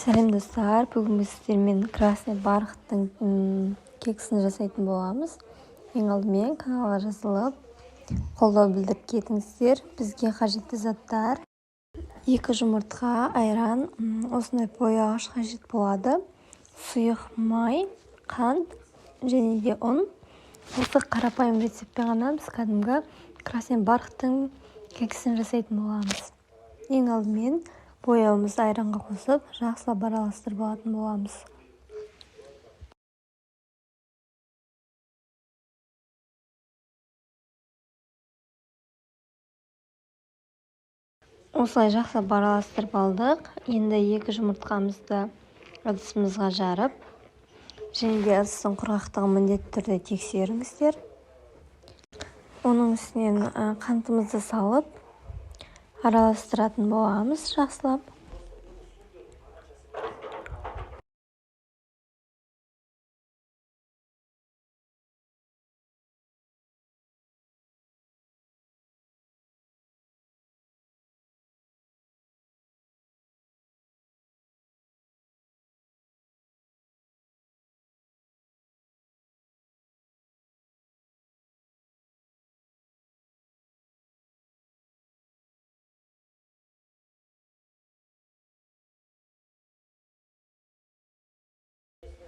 Сәлем достар, бүгін біз сіздермен красный бархаттың кексін жасайтын боламыз. Ең алдымен каналға жазылып, қолдау білдіріп кетіңіздер. Бізге қажетті заттар: 2 жұмыртқа, айран, осындай бояғыш қажет болады, сұйық май, қант және де ұн. Осы қарапайым рецептпен ғана біз кәдімгі красный бархаттың кексін жасайтын боламыз. Ең алдымен бояуымызды айранға қосып, жақсылап араластырып алатын боламыз. Осылай жақсылап араластырып алдық. Енді 2 жұмыртқамызды ыдысымызға жарып, және де ыдыстың құрғақтығын міндетті түрде тексеріңіздер. Оның үстінен қантымызды салып, араластыратын боламыз жақсылап.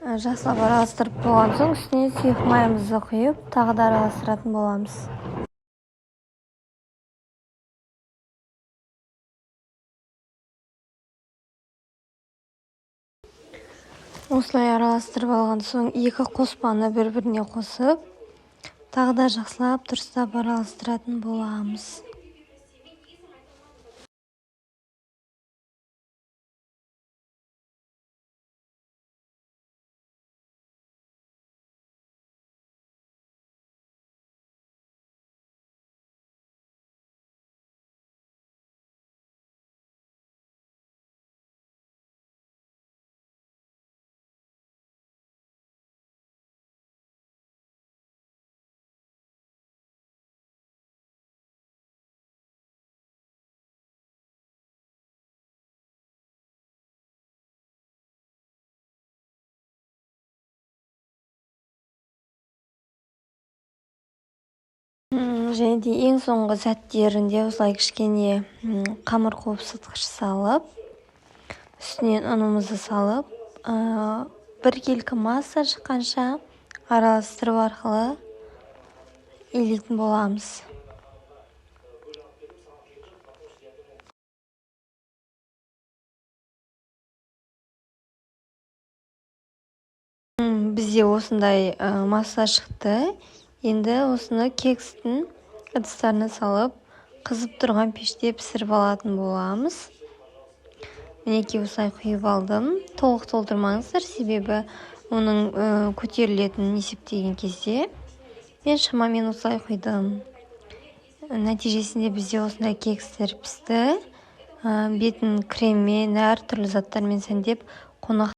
Жақсылап араластырып болған соң, үстіне сұйық майымызды құйып, тағы да араластыратын боламыз. Осылай араластырып алған соң, 2 қоспаны бір-біріне қосып, тағы да жақсылап дұрыстап араластыратын боламыз. Және де ең соңғы сәттерінде осылай кішкене қамыр қопсытқыш салып, үстінен ұнымызды салып, біркелкі масса шыққанша араластыру арқылы илейтін боламыз. Бізде осындай масса шықты. Енді осыны кекстің ыдыстарына салып, қызып тұрған пеште пісіріп алатын боламыз. Мінекей осылай құйып алдым. Толық толтырмаңыздар, себебі оның көтерілетінін есептеген кезде мен шамамен осылай құйдым. Нәтижесінде бізде осындай кекстер пісті. Бетін креммен, әртүрлі заттармен сәндеп, қонақ